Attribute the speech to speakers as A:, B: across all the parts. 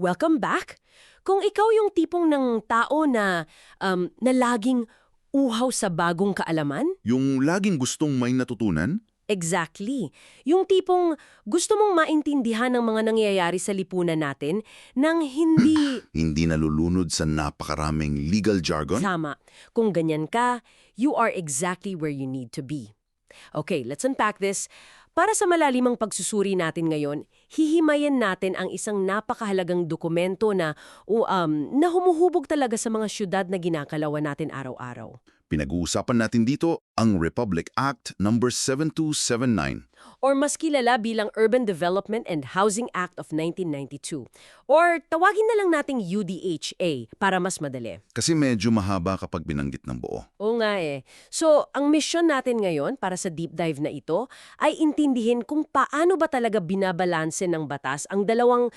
A: Welcome back! Kung ikaw yung tipong ng tao na laging uhaw sa bagong kaalaman,
B: Yung laging gustong may natutunan?
A: exactly. Yung tipong gusto mong maintindihan ang mga nangyayari sa lipunan natin nang hindi
B: Hindi nalulunod sa napakaraming legal jargon?
A: sama. Kung ganyan ka, you are exactly where you need to be. Okay, let's unpack this. Para sa malalimang pagsusuri natin ngayon, hihimayin natin ang isang napakahalagang dokumento na humuhubog talaga sa mga syudad na ginakalawan natin araw-araw.
B: Pinag-uusapan natin dito ang Republic Act No. 7279.
A: Or mas kilala bilang Urban Development and Housing Act of 1992. Or tawagin na lang nating UDHA para mas madali.
B: Kasi medyo mahaba kapag binanggit ng buo.
A: Oo nga eh. So, ang mission natin ngayon para sa deep dive na ito ay intindihin kung paano ba talaga binabalanse ng batas ang dalawang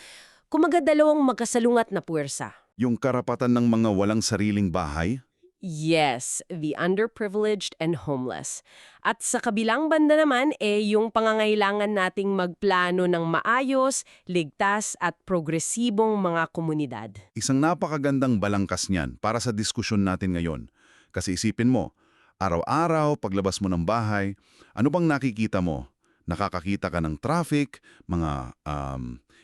A: magkasalungat na puwersa.
B: Yung karapatan ng mga walang sariling bahay?
A: Yes, the underprivileged and homeless. At sa kabilang banda naman, yung pangangailangan nating magplano ng maayos, ligtas at progresibong mga komunidad.
B: Isang napakagandang balangkas niyan para sa diskusyon natin ngayon. Kasi isipin mo, araw-araw paglabas mo ng bahay, ano bang nakikita mo? Nakakakita ka ng traffic, mga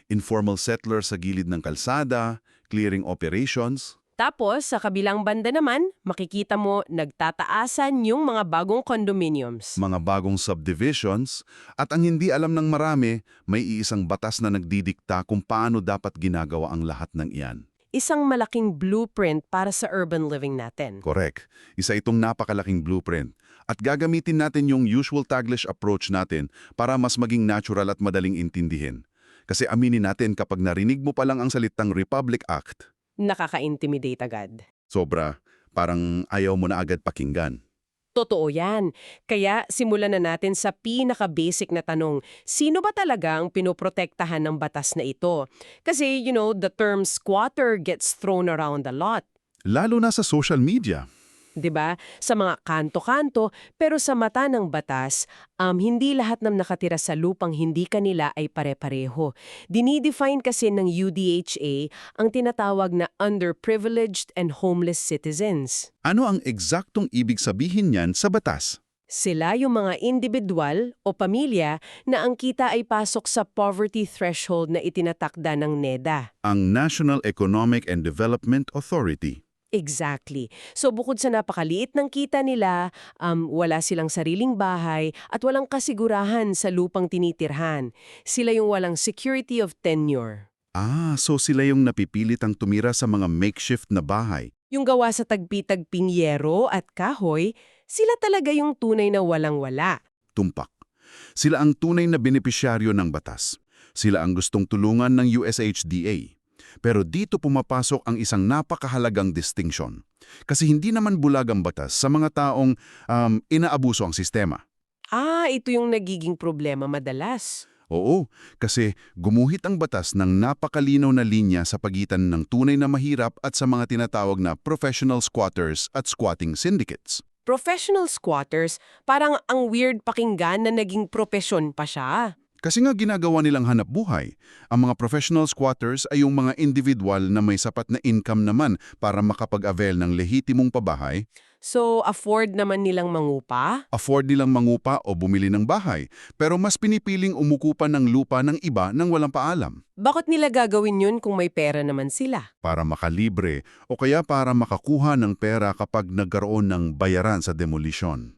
B: informal settlers sa gilid ng kalsada, clearing operations.
A: Tapos, sa kabilang banda naman, makikita mo nagtataasan yung mga bagong condominiums.
B: Mga bagong subdivisions, at ang hindi alam ng marami, may iisang batas na nagdidikta kung paano dapat ginagawa ang lahat ng iyan.
A: Isang malaking blueprint para sa urban living natin.
B: Correct. Isa itong napakalaking blueprint. At gagamitin natin yung usual Taglish approach natin para mas maging natural at madaling intindihin. Kasi aminin natin kapag narinig mo pa lang ang salitang Republic Act,
A: Nakaka-intimidate agad.
B: sobra, parang ayaw mo na agad pakinggan.
A: Totoo yan. Kaya simulan na natin sa pinaka-basic na tanong, sino ba talaga ang pinoprotektahan ng batas na ito? Kasi, the term squatter gets thrown around a lot.
B: Lalo na sa social media.
A: 'Di ba? Sa mga kanto-kanto, pero sa mata ng batas, hindi lahat ng nakatira sa lupang hindi kanila ay pare-pareho. Dinidefine kasi ng UDHA ang tinatawag na underprivileged and homeless citizens.
B: Ano ang eksaktong ibig sabihin niyan sa batas?
A: Sila yung mga individual o pamilya na ang kita ay pasok sa poverty threshold na itinatakda ng NEDA.
B: Ang National Economic and Development Authority.
A: Exactly. So bukod sa napakaliit ng kita nila, wala silang sariling bahay at walang kasigurahan sa lupang tinitirhan. Sila yung walang security of tenure.
B: So sila yung napipilitang tumira sa mga makeshift na bahay.
A: Yung gawa sa tagpi-tagping yero at kahoy, sila talaga yung tunay na walang-wala.
B: Tumpak. Sila ang tunay na benepisyaryo ng batas. Sila ang gustong tulungan ng USHDA. Pero dito pumapasok ang isang napakahalagang distinction. Kasi hindi naman bulag ang batas sa mga taong inaabuso ang sistema.
A: Ito yung nagiging problema madalas.
B: Oo, kasi gumuhit ang batas ng napakalinaw na linya sa pagitan ng tunay na mahirap at sa mga tinatawag na professional squatters at squatting syndicates.
A: Professional squatters, parang ang weird pakinggan na naging propesyon pa siya.
B: Kasi nga ginagawa nilang hanap buhay. Ang mga professional squatters ay yung mga individual na may sapat na income naman para makapag-avail ng lehitimong pabahay,
A: So, afford naman nilang mangupa?
B: afford nilang mangupa o bumili ng bahay, pero mas pinipiling umukupa ng lupa ng iba nang walang paalam
A: Bakit nila gagawin yun kung may pera naman sila?
B: para makalibre o kaya para makakuha ng pera kapag nagkaroon ng bayaran sa demolisyon.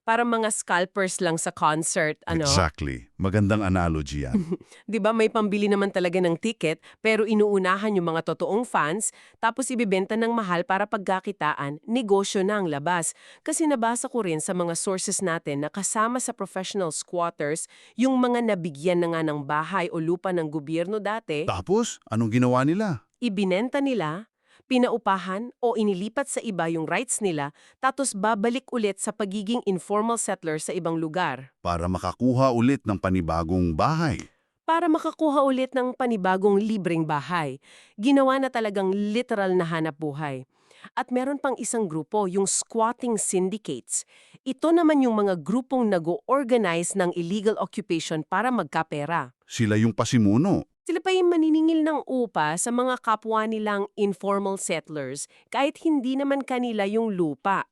A: Parang mga scalpers lang sa concert, ano?
B: Exactly. Magandang analogy yan.
A: 'Di ba may pambili naman talaga ng ticket, pero inuunahan yung mga totoong fans, tapos ibibenta ng mahal para pagkakitaan, negosyo na ang labas. Kasi nabasa ko rin sa mga sources natin na kasama sa professional squatters, yung mga nabigyan na nga ng bahay o lupa ng gobyerno dati,
B: Tapos, anong ginawa nila?
A: ibinenta nila, pinaupahan o inilipat sa iba yung rights nila, tapos babalik ulit sa pagiging informal settler sa ibang lugar.
B: Para makakuha ulit ng panibagong bahay.
A: Para makakuha ulit ng panibagong libreng bahay. Ginawa na talagang literal na hanap buhay. At meron pang isang grupo, yung squatting syndicates. Ito naman yung mga grupong nag-organize ng illegal occupation para magkapera.
B: Sila yung pasimuno.
A: Sila pa yung maniningil ng upa sa mga kapwa nilang informal settlers kahit hindi naman kanila yung lupa.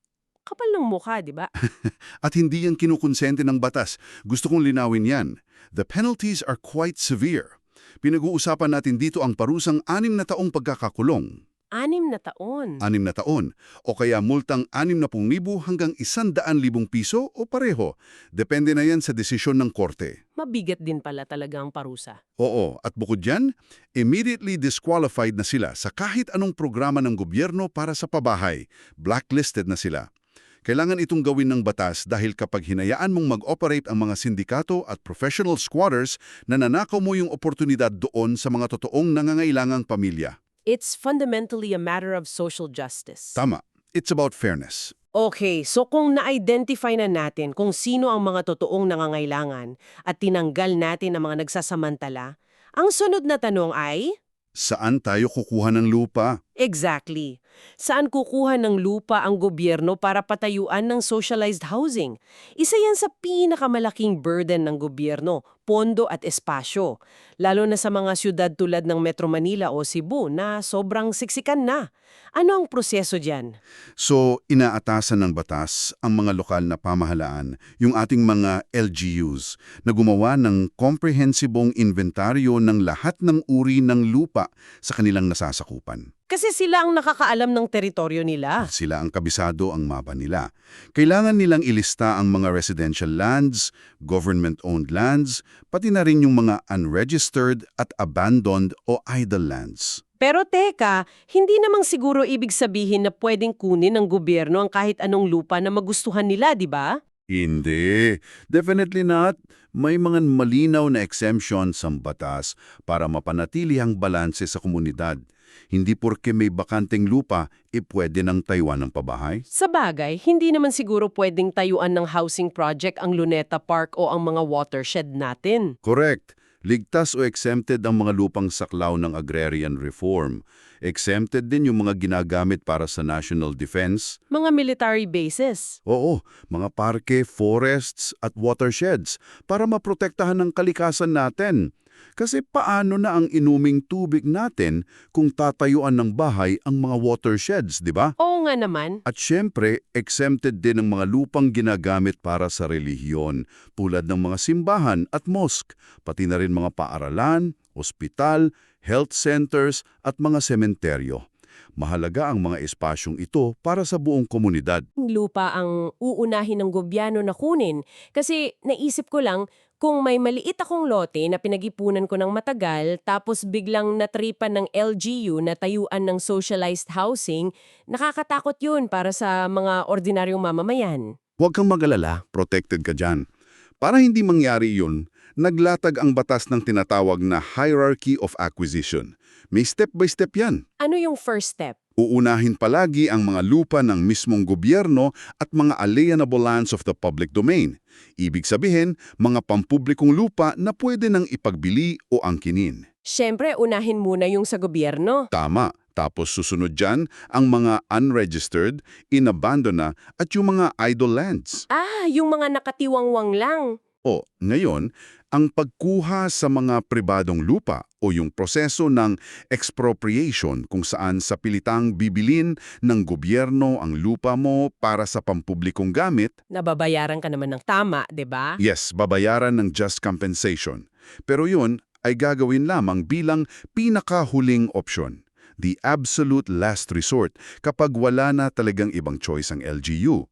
A: Kapal ng mukha, di ba?
B: At hindi yan kinukonsente ng batas. Gusto kong linawin yan. The penalties are quite severe. Pinag-uusapan natin dito ang parusang 6 na taong pagkakakulong.
A: 6 na taon.
B: 6 na taon o kaya multang 60,000 hanggang 100,000 piso o pareho. Depende na yan sa desisyon ng korte.
A: Mabigat din pala talaga ang parusa.
B: Oo, at bukod dyan, immediately disqualified na sila sa kahit anong programa ng gobyerno para sa pabahay. Blacklisted na sila. Kailangan itong gawin ng batas dahil kapag hinayaan mong mag-operate ang mga sindikato at professional squatters, nananakaw mo yung oportunidad doon sa mga totoong nangangailangang pamilya.
A: It's fundamentally a matter of social justice.
B: Tama. It's about fairness.
A: Okay, so kung na-identify na natin kung sino ang mga totoong nangangailangan at tinanggal natin ang mga nagsasamantala, ang sunod na tanong ay,
B: Saan tayo kukuha ng lupa?
A: exactly, saan kukuha ng lupa ang gobyerno para patayuan ng socialized housing? Isa yan sa pinakamalaking burden ng gobyerno, pondo at espasyo, lalo na sa mga syudad tulad ng Metro Manila o Cebu na sobrang siksikan na. Ano ang proseso dyan?
B: So, inaatasan ng batas ang mga lokal na pamahalaan, yung ating mga LGUs, na gumawa ng komprehensibong inventaryo ng lahat ng uri ng lupa sa kanilang nasasakupan.
A: Kasi sila ang nakakaalam ng teritoryo nila.
B: Sila ang kabisado ang mapa nila. Kailangan nilang ilista ang mga residential lands, government-owned lands, pati na rin yung mga unregistered at abandoned o idle lands.
A: Pero teka, hindi namang siguro ibig sabihin na pwedeng kunin ng gobyerno ang kahit anong lupa na magustuhan nila, di ba?
B: Hindi. Definitely not. May mga malinaw na exemptions sa batas para mapanatili ang balanse sa komunidad. Hindi porke may bakanteng lupa, pwede nang tayuan ng pabahay.
A: Sa bagay, hindi naman siguro pwedeng tayuan ng housing project ang Luneta Park o ang mga watershed natin.
B: Correct. Ligtas o exempted ang mga lupang saklaw ng agrarian reform. Exempted din yung mga ginagamit para sa national defense.
A: Mga military bases.
B: Oo, mga parke, forests at watersheds para maprotektahan ng kalikasan natin. Kasi paano na ang inuming tubig natin kung tatayuan ng bahay ang mga watersheds, di ba?
A: Oo nga naman.
B: At syempre, exempted din ang mga lupang ginagamit para sa relihiyon, tulad ng mga simbahan at mosque, pati na rin mga paaralan, ospital, health centers at mga sementeryo. Mahalaga ang mga espasyong ito para sa buong komunidad.
A: Lupa ang uunahin ng gobyerno na kunin. Kasi naisip ko lang, kung may maliit akong lote na pinag-ipunan ko ng matagal tapos biglang natripan ng LGU na tayuan ng socialized housing, nakakatakot yun para sa mga ordinaryong mamamayan.
B: Huwag kang mag-alala, protected ka dyan. Para hindi mangyari yun, naglatag ang batas ng tinatawag na hierarchy of acquisition. May step-by-step yan.
A: Ano yung first step?
B: Uunahin palagi ang mga lupa ng mismong gobyerno at mga alienable lands of the public domain. Ibig sabihin, mga pampublikong lupa na pwede nang ipagbili o angkinin.
A: Siyempre, unahin muna yung sa gobyerno.
B: Tama. Tapos susunod dyan ang mga unregistered, inabandon na at yung mga idle lands.
A: Yung mga nakatiwangwang lang.
B: O, ngayon, ang pagkuha sa mga pribadong lupa o yung proseso ng expropriation kung saan sa pilitang bibilin ng gobyerno ang lupa mo para sa pampublikong gamit,
A: Nababayaran ka naman ng tama, 'di ba?
B: yes, babayaran ng just compensation. Pero yun ay gagawin lamang bilang pinakahuling opsyon. The absolute last resort kapag wala na talagang ibang choice ang LGU.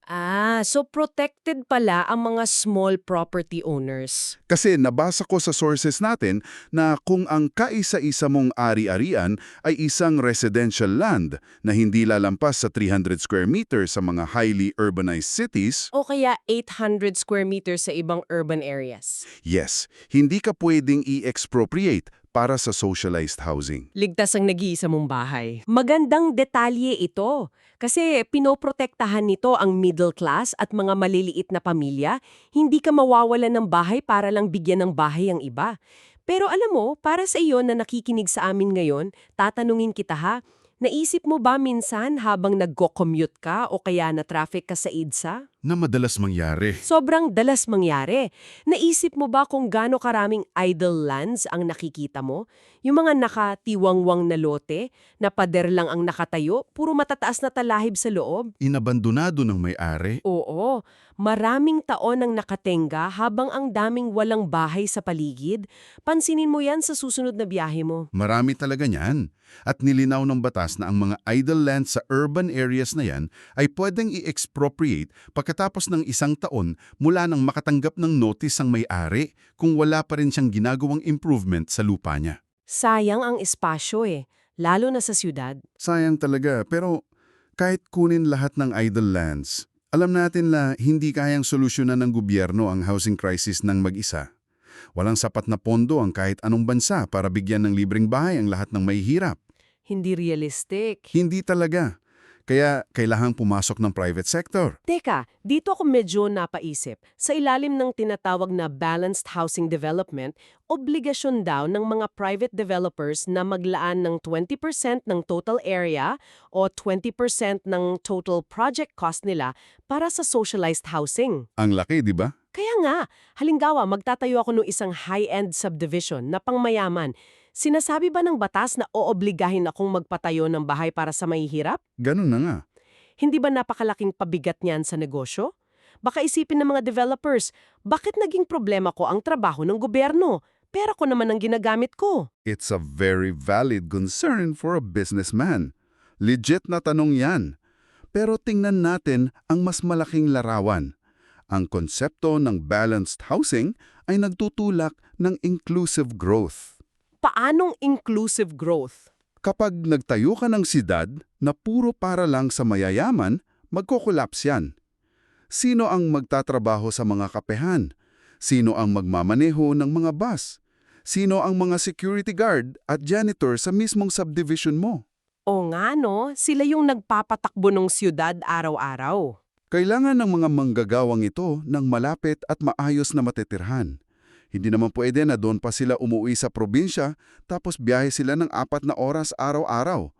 A: So protected pala ang mga small property owners.
B: Kasi nabasa ko sa sources natin na kung ang kaisa-isa mong ari-arian ay isang residential land na hindi lalampas sa 300 square meters sa mga highly urbanized cities,
A: O kaya 800 square meters sa ibang urban areas.
B: yes, hindi ka pwedeng i-expropriate para sa socialized housing.
A: Ligtas ang nag-iisa mong bahay. Magandang detalye ito. Kasi pinoprotektahan nito ang middle class at mga maliliit na pamilya. Hindi ka mawawalan ng bahay para lang bigyan ng bahay ang iba. Pero alam mo, para sa iyo na nakikinig sa amin ngayon, tatanungin kita ha, naisip mo ba minsan habang nagko-commute ka o kaya na traffic ka sa EDSA?
B: Na madalas mangyari.
A: Sobrang dalas mangyari. Naisip mo ba kung gaano karaming idle lands ang nakikita mo? Yung mga nakatiwangwang na lote, na pader lang ang nakatayo, puro matataas na talahib sa loob?
B: Inabandonado ng may-ari.
A: Oo, maraming taon ang nakatenga habang ang daming walang bahay sa paligid. Pansinin mo yan sa susunod na biyahe mo.
B: Marami talaga niyan. At nilinaw ng batas na ang mga idle land sa urban areas na yan ay pwedeng i-expropriate pagkatapos ng 1 taon mula nang makatanggap ng notice ang may-ari kung wala pa rin siyang ginagawang improvement sa lupa niya.
A: Sayang ang espasyo lalo na sa siyudad.
B: Sayang talaga, pero kahit kunin lahat ng idle lands, alam natin na hindi kayang solusyonan ng gobyerno ang housing crisis ng mag-isa. Walang sapat na pondo ang kahit anong bansa para bigyan ng libreng bahay ang lahat ng mahihirap.
A: Hindi realistic.
B: Hindi talaga. Kaya kailangang pumasok ng private sector.
A: Teka, dito ako medyo napaisip. Sa ilalim ng tinatawag na balanced housing development, obligasyon daw ng mga private developers na maglaan ng 20% ng total area o 20% ng total project cost nila para sa socialized housing.
B: Ang laki, di ba?
A: Kaya nga, halimbawa magtatayo ako ng isang high-end subdivision na pangmayaman. Sinasabi ba ng batas na oobligahin akong magpatayo ng bahay para sa mahihirap?
B: Ganun na nga.
A: Hindi ba napakalaking pabigat niyan sa negosyo? Baka isipin ng mga developers, bakit naging problema ko ang trabaho ng gobyerno? Pera ko naman ang ginagamit ko.
B: It's a very valid concern for a businessman. Legit na tanong yan. Pero tingnan natin ang mas malaking larawan. Ang konsepto ng balanced housing ay nagtutulak ng inclusive growth.
A: Paanong inclusive growth?
B: Kapag nagtayo ka ng siyudad na puro para lang sa mayayaman, magkukulaps yan. Sino ang magtatrabaho sa mga kapehan? Sino ang magmamaneho ng mga bus? Sino ang mga security guard at janitor sa mismong subdivision mo?
A: O nga no, sila yung nagpapatakbo ng siyudad araw-araw.
B: Kailangan ng mga manggagawang ito ng malapit at maayos na matitirhan. Hindi naman pwede na doon pa sila umuwi sa probinsya tapos biyahe sila ng 4 na oras araw-araw.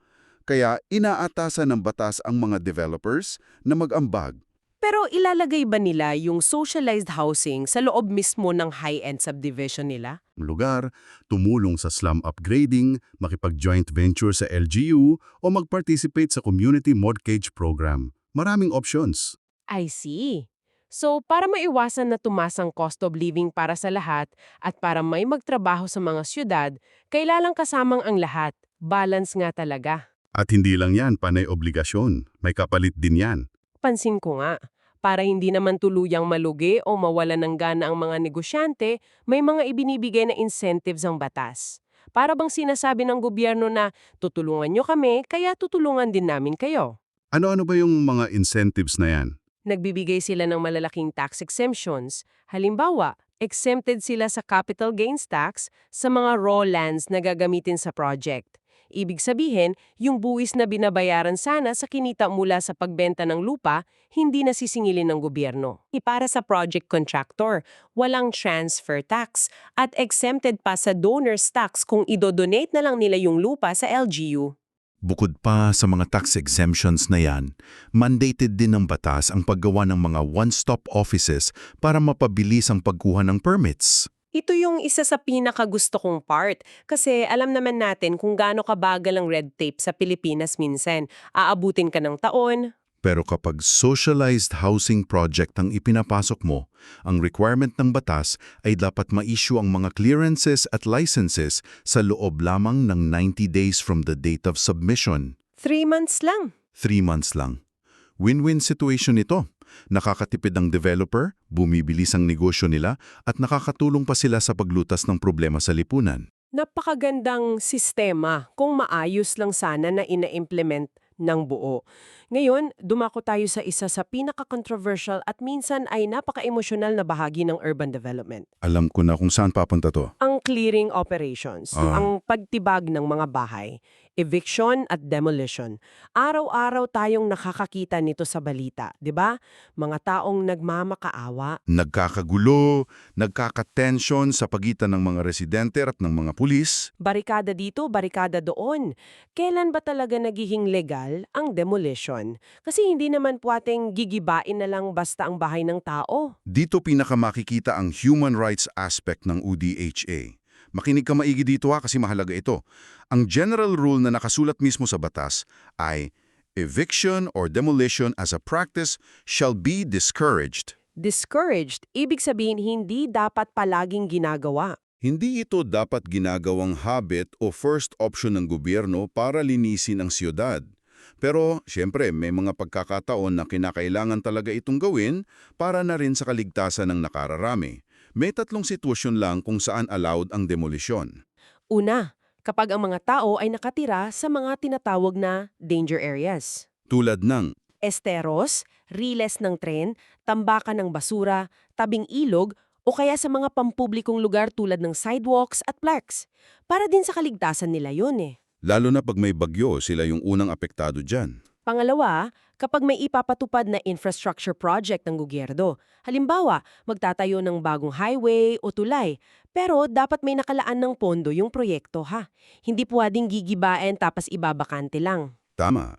B: Kaya inaatasan ng batas ang mga developers na mag-ambag.
A: Pero ilalagay ba nila yung socialized housing sa loob mismo ng high-end subdivision nila?
B: Lugar, tumulong sa slum upgrading, makipag-joint venture sa LGU o mag-participate sa community mortgage program. Maraming options.
A: I see. So, para maiwasan na tumas ang cost of living para sa lahat at para may magtrabaho sa mga syudad, kailangang kasamang ang lahat. Balance nga talaga.
B: At hindi lang yan, panay obligasyon. May kapalit din yan.
A: Pansin ko nga, para hindi naman tuluyang malugi o mawala ng gana ang mga negosyante, may mga ibinibigay na incentives ang batas. Para bang sinasabi ng gobyerno na tutulungan nyo kami, kaya tutulungan din namin kayo.
B: Ano-ano ba yung mga incentives na yan?
A: Nagbibigay sila ng malalaking tax exemptions. Halimbawa, exempted sila sa capital gains tax sa mga raw lands na gagamitin sa project. Ibig sabihin, yung buwis na binabayaran sana sa kinita mula sa pagbenta ng lupa, hindi nasisingilin ng gobyerno. Para sa project contractor, walang transfer tax at exempted pa sa donor's tax kung idodonate na lang nila yung lupa sa LGU.
B: Bukod pa sa mga tax exemptions na yan, mandated din ng batas ang paggawa ng mga one-stop offices para mapabilis ang pagkuha ng permits.
A: Ito yung isa sa pinakagusto kong part kasi alam naman natin kung gaano kabagal ang red tape sa Pilipinas minsan. Aabutin ka ng taon.
B: Pero kapag socialized housing project ang ipinapasok mo, ang requirement ng batas ay dapat ma-issue ang mga clearances at licenses sa loob lamang ng 90 days from the date of submission.
A: 3 months lang.
B: 3 months lang. Win-win situation ito. Nakakatipid ang developer, bumibilis ang negosyo nila, at nakakatulong pa sila sa paglutas ng problema sa lipunan.
A: Napakagandang sistema kung maayos lang sana na ina-implement ng buo. Ngayon, dumako tayo sa isa sa pinaka-controversial at minsan ay napaka-emosyonal na bahagi ng urban development.
B: Alam ko na kung saan papunta to.
A: Ang clearing operations,
B: Ah.
A: ang pagtibag ng mga bahay. Eviction at demolition. Araw-araw tayong nakakakita nito sa balita, 'di ba? Mga taong nagmamakaawa.
B: Nagkakagulo, nagkakatensyon sa pagitan ng mga residente at ng mga pulis.
A: Barikada dito, barikada doon. Kailan ba talaga nagiging legal ang demolition? Kasi hindi naman pwedeng gigibain na lang basta ang bahay ng tao.
B: Dito pinakamakikita ang human rights aspect ng UDHA. Makinig ka maigi dito kasi mahalaga ito. Ang general rule na nakasulat mismo sa batas ay eviction or demolition as a practice shall be discouraged.
A: Discouraged, ibig sabihin hindi dapat palaging ginagawa.
B: Hindi ito dapat ginagawang habit o first option ng gobyerno para linisin ang siyudad. Pero, siyempre, may mga pagkakataon na kinakailangan talaga itong gawin para na rin sa kaligtasan ng nakararami. May 3 sitwasyon lang kung saan allowed ang demolisyon.
A: Una, kapag ang mga tao ay nakatira sa mga tinatawag na danger areas.
B: Tulad ng
A: Esteros, riles ng tren, tambakan ng basura, tabing ilog, o kaya sa mga pampublikong lugar tulad ng sidewalks at plaques. Para din sa kaligtasan nila yun eh.
B: lalo na pag may bagyo, sila yung unang apektado dyan.
A: Pangalawa, kapag may ipapatupad na infrastructure project ng gobyerno. Halimbawa, magtatayo ng bagong highway o tulay. Pero dapat may nakalaan ng pondo yung proyekto ha. Hindi pwedeng gigibain tapos ibabakante lang.
B: Tama.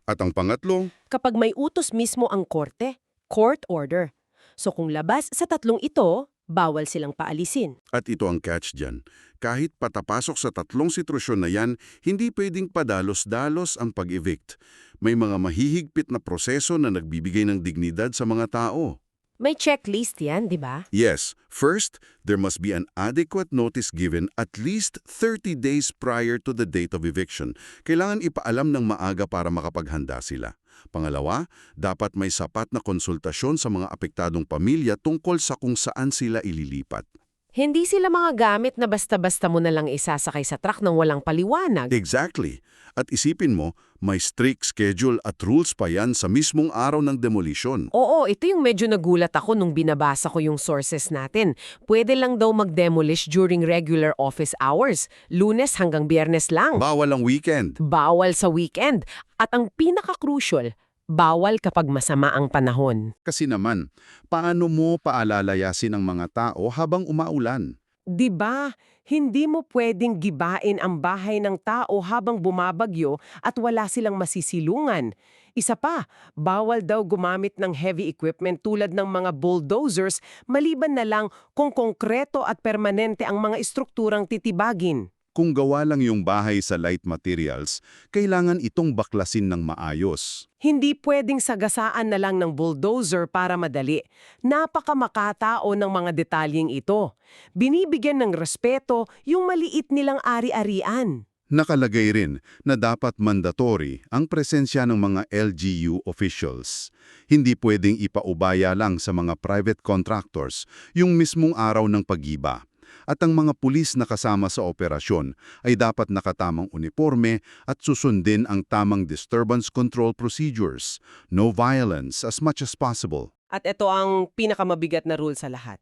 B: At ang pangatlo,
A: Kapag may utos mismo ang korte, court order. So kung labas sa 3 ito, bawal silang paalisin.
B: at ito ang catch dyan, kahit patapasok sa 3 sitwasyon na yan, hindi pwedeng padalos-dalos ang pag-evict. May mga mahihigpit na proseso na nagbibigay ng dignidad sa mga tao.
A: May checklist yan, di ba?
B: Yes, first, there must be an adequate notice given at least 30 days prior to the date of eviction. Kailangan ipaalam ng maaga para makapaghanda sila. Pangalawa, dapat may sapat na konsultasyon sa mga apektadong pamilya tungkol sa kung saan sila ililipat.
A: Hindi sila mga gamit na basta-basta mo na lang isasakay sa truck nang walang paliwanag.
B: Exactly. At isipin mo, may strict schedule at rules pa yan sa mismong araw ng demolition.
A: Oo, ito yung medyo nagulat ako nung binabasa ko yung sources natin. Pwede lang daw mag-demolish during regular office hours, Lunes hanggang Biyernes lang.
B: Bawal ang weekend.
A: Bawal sa weekend. At ang pinaka-crucial, bawal kapag masama ang panahon.
B: Kasi naman, paano mo paalalayasin ang mga tao habang umaulan?
A: 'Di ba? Hindi mo pwedeng gibain ang bahay ng tao habang bumabagyo at wala silang masisilungan. Isa pa, bawal daw gumamit ng heavy equipment tulad ng mga bulldozers maliban na lang kung konkreto at permanente ang mga estrukturang titibagin.
B: Kung gawa lang yung bahay sa light materials, kailangan itong baklasin ng maayos.
A: Hindi pwedeng sagasaan na lang ng bulldozer para madali. Napakamakatao ng mga detalyeng ito. Binibigyan ng respeto yung maliit nilang ari-arian.
B: Nakalagay rin na dapat mandatory ang presensya ng mga LGU officials. Hindi pwedeng ipaubaya lang sa mga private contractors yung mismong araw ng pag-iba. At ang mga pulis na kasama sa operasyon ay dapat nakatamang uniforme at susundin ang tamang disturbance control procedures. No violence as much as possible.
A: At ito ang pinakamabigat na rule sa lahat.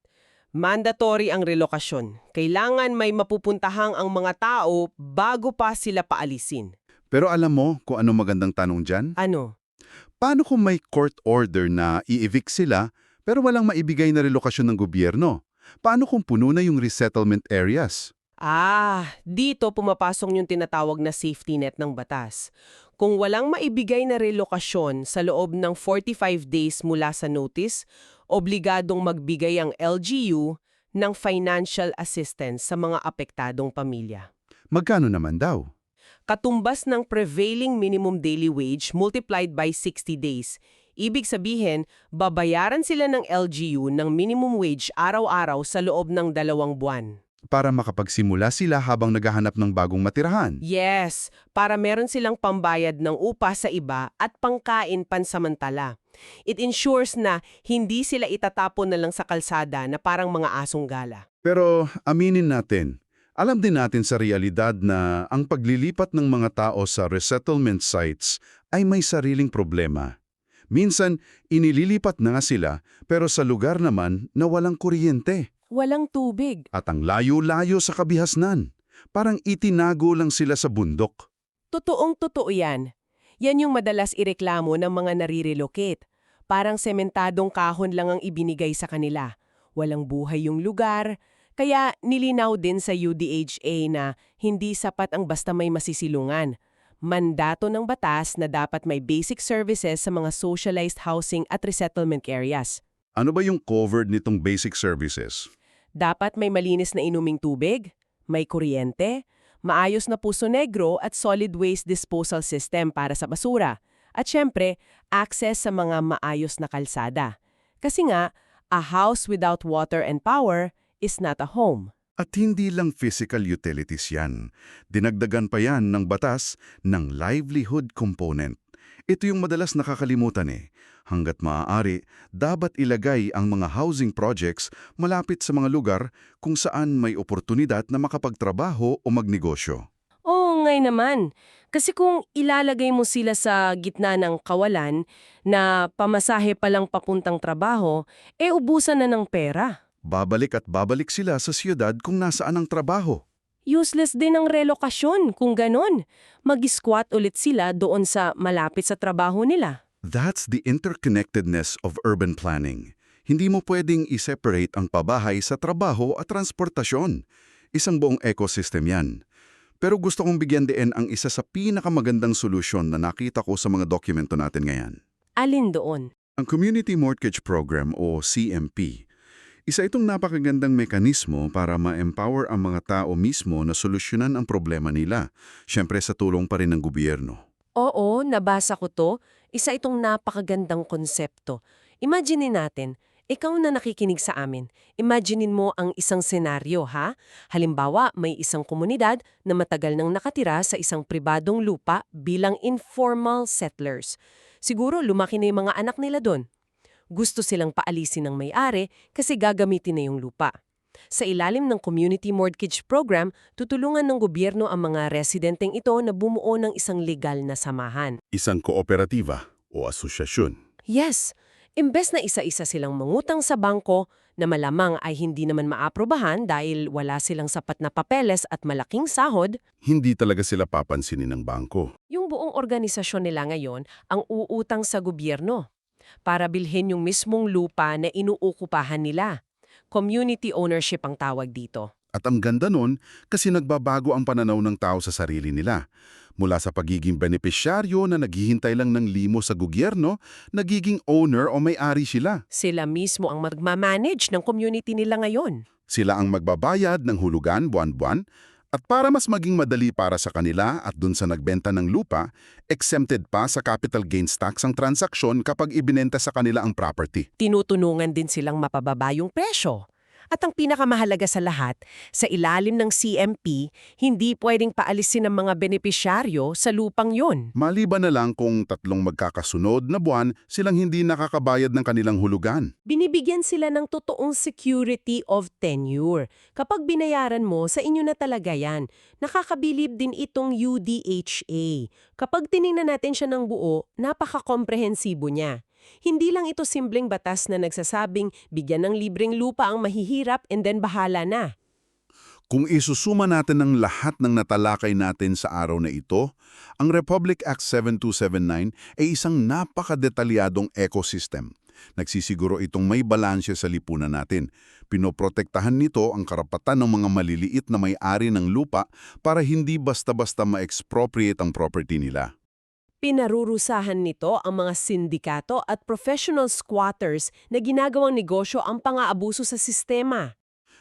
A: Mandatory ang relokasyon. Kailangan may mapupuntahang ang mga tao bago pa sila paalisin.
B: Pero alam mo kung ano magandang tanong dyan?
A: Ano?
B: Paano kung may court order na i-evict sila pero walang maibigay na relokasyon ng gobyerno? Paano kung puno na yung resettlement areas?
A: Dito pumapasok yung tinatawag na safety net ng batas. Kung walang maibigay na relokasyon sa loob ng 45 days mula sa notice, obligadong magbigay ang LGU ng financial assistance sa mga apektadong pamilya.
B: Magkano naman daw?
A: Katumbas ng prevailing minimum daily wage multiplied by 60 days. Ibig sabihin, babayaran sila ng LGU ng minimum wage araw-araw sa loob ng 2 buwan.
B: Para makapagsimula sila habang naghahanap ng bagong matirahan.
A: Yes, para meron silang pambayad ng upa sa iba at pangkain pansamantala. It ensures na hindi sila itatapon na lang sa kalsada na parang mga asong gala.
B: Pero aminin natin, alam din natin sa realidad na ang paglilipat ng mga tao sa resettlement sites ay may sariling problema. Minsan, inililipat na nga sila pero sa lugar naman na walang kuryente.
A: Walang tubig.
B: At ang layo-layo sa kabihasnan. Parang itinago lang sila sa bundok.
A: Totoong-totoo yan. Yan yung madalas ireklamo ng mga nare-relocate. Parang sementadong kahon lang ang ibinigay sa kanila. Walang buhay yung lugar. Kaya nilinaw din sa UDHA na hindi sapat ang basta may masisilungan. Mandato ng batas na dapat may basic services sa mga socialized housing at resettlement areas.
B: Ano ba yung covered nitong basic services?
A: Dapat may malinis na inuming tubig, may kuryente, maayos na puso negro at solid waste disposal system para sa basura. At syempre, access sa mga maayos na kalsada. Kasi nga, a house without water and power is not a home.
B: At hindi lang physical utilities yan. Dinagdagan pa yan ng batas ng livelihood component. Ito yung madalas nakakalimutan eh. Hanggat maaari, dapat ilagay ang mga housing projects malapit sa mga lugar kung saan may oportunidad na makapagtrabaho o magnegosyo.
A: Oo ngay naman. Kasi kung ilalagay mo sila sa gitna ng kawalan na pamasahe pa lang papuntang trabaho, ubusan na ng pera.
B: Babalik at babalik sila sa siyudad kung nasaan ang trabaho.
A: Useless din ang relokasyon kung ganon. Mag-squat ulit sila doon sa malapit sa trabaho nila.
B: That's the interconnectedness of urban planning. Hindi mo pwedeng i-separate ang pabahay sa trabaho at transportasyon. Isang buong ecosystem yan. Pero gusto kong bigyan din ang isa sa pinakamagandang solusyon na nakita ko sa mga dokumento natin ngayon.
A: Alin doon?
B: Ang Community Mortgage Program o CMP. Isa itong napakagandang mekanismo para ma-empower ang mga tao mismo na solusyonan ang problema nila, syempre sa tulong pa rin ng gobyerno.
A: Oo, nabasa ko to. Isa itong napakagandang konsepto. Imagine natin, ikaw na nakikinig sa amin. Imaginein mo ang isang senaryo, ha? Halimbawa, may isang komunidad na matagal nang nakatira sa isang pribadong lupa bilang informal settlers. Siguro lumaki na yung mga anak nila doon. Gusto silang paalisin ng may-ari kasi gagamitin na yung lupa. Sa ilalim ng Community Mortgage Program, tutulungan ng gobyerno ang mga residenteng ito na bumuo ng isang legal na samahan.
B: Isang kooperatiba o asosyasyon.
A: Yes, imbes na isa-isa silang mangutang sa bangko na malamang ay hindi naman maaprobahan dahil wala silang sapat na papeles at malaking sahod,
B: Hindi talaga sila papansinin ng bangko.
A: yung buong organisasyon nila ngayon ang uutang sa gobyerno para bilhin yung mismong lupa na inuukupahan nila. Community ownership ang tawag dito.
B: At ang ganda nun kasi nagbabago ang pananaw ng tao sa sarili nila. Mula sa pagiging benepisyaryo na naghihintay lang ng limo sa gobyerno, nagiging owner o may-ari sila.
A: Sila mismo ang magmamanage ng community nila ngayon.
B: Sila ang magbabayad ng hulugan buwan-buwan at para mas maging madali para sa kanila at dun sa nagbenta ng lupa, exempted pa sa capital gains tax ang transaksyon kapag ibinenta sa kanila ang property.
A: Tinutulungan din silang mapababa yung presyo. At ang pinakamahalaga sa lahat, sa ilalim ng CMP, hindi pwedeng paalisin ng mga benepisyaryo sa lupang yon.
B: Maliban na lang kung tatlong magkakasunod na buwan silang hindi nakakabayad ng kanilang hulugan.
A: Binibigyan sila ng totoong security of tenure. Kapag binayaran mo, sa inyo na talaga yan. Nakakabilib din itong UDHA. Kapag tiningnan natin siya ng buo, napaka-komprehensibo niya. Hindi lang ito simpleng batas na nagsasabing bigyan ng libreng lupa ang mahihirap and then bahala na.
B: Kung isusuma natin ang lahat ng natalakay natin sa araw na ito, ang Republic Act 7279 ay isang napakadetalyadong ecosystem. Nagsisiguro itong may balansya sa lipunan natin. Pinoprotektahan nito ang karapatan ng mga maliliit na may-ari ng lupa para hindi basta-basta ma-expropriate ang property nila.
A: Pinarurusahan nito ang mga sindikato at professional squatters na ginagawang negosyo ang pang-aabuso sa sistema.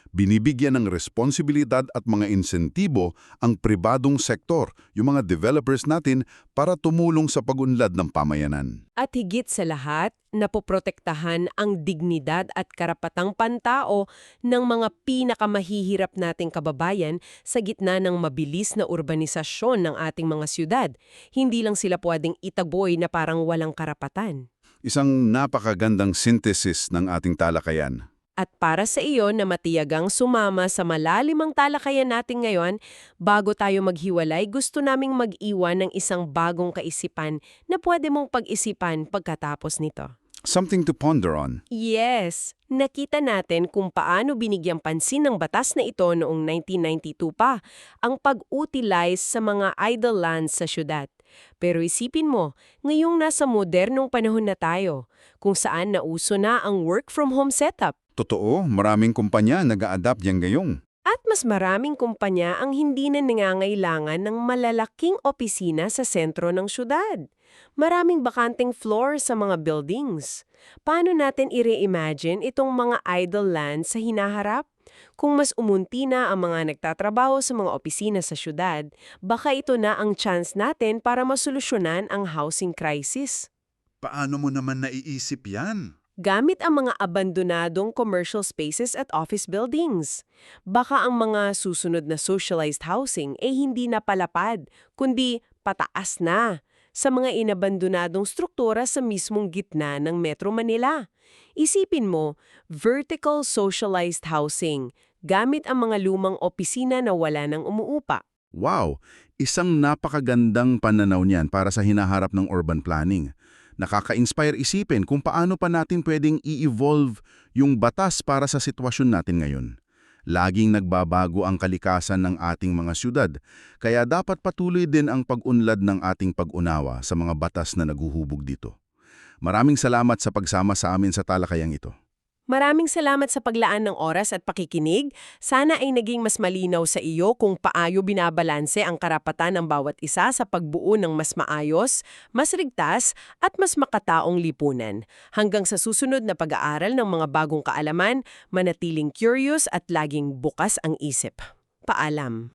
B: Binibigyan ng responsibilidad at mga insentibo ang pribadong sektor, yung mga developers natin, para tumulong sa pag-unlad ng pamayanan.
A: At higit sa lahat, napoprotektahan ang dignidad at karapatang pantao ng mga pinakamahihirap nating kababayan sa gitna ng mabilis na urbanisasyon ng ating mga syudad. Hindi lang sila pwedeng itaboy na parang walang karapatan.
B: Isang napakagandang synthesis ng ating talakayan.
A: At para sa iyo na matiyagang sumama sa malalimang talakayan natin ngayon, bago tayo maghiwalay, gusto naming mag-iwan ng isang bagong kaisipan na pwede mong pag-isipan pagkatapos nito.
B: Something to ponder on.
A: Yes, nakita natin kung paano binigyang pansin ng batas na ito noong 1992 pa ang pag-utilize sa mga idle lands sa syudad. Pero isipin mo, ngayong nasa modernong panahon na tayo, kung saan nauso na ang work from home setup.
B: Totoo, maraming kumpanya nag-a-adapt yan ngayong.
A: At mas maraming kumpanya ang hindi na nangangailangan ng malalaking opisina sa sentro ng syudad. Maraming bakanteng floor sa mga buildings. Paano natin i-reimagine itong mga idle land sa hinaharap? Kung mas umunti na ang mga nagtatrabaho sa mga opisina sa syudad, baka ito na ang chance natin para masolusyonan ang housing crisis.
C: Paano mo naman naiisip yan?
A: Gamit ang mga abandonadong commercial spaces at office buildings. Baka ang mga susunod na socialized housing ay hindi na palapad, kundi pataas na sa mga inabandonadong struktura sa mismong gitna ng Metro Manila. Isipin mo, vertical socialized housing, gamit ang mga lumang opisina na wala nang umuupa.
B: Wow, isang napakagandang pananaw niyan para sa hinaharap ng urban planning. Nakaka-inspire isipin kung paano pa natin pwedeng i-evolve yung batas para sa sitwasyon natin ngayon. Laging nagbabago ang kalikasan ng ating mga syudad, kaya dapat patuloy din ang pag-unlad ng ating pag-unawa sa mga batas na naguhubog dito. Maraming salamat sa pagsama sa amin sa talakayang ito.
A: Maraming salamat sa paglaan ng oras at pakikinig. Sana ay naging mas malinaw sa iyo kung paano binabalanse ang karapatan ng bawat isa sa pagbuo ng mas maayos, mas ligtas, at mas makataong lipunan. Hanggang sa susunod na pag-aaral ng mga bagong kaalaman, manatiling curious at laging bukas ang isip. Paalam.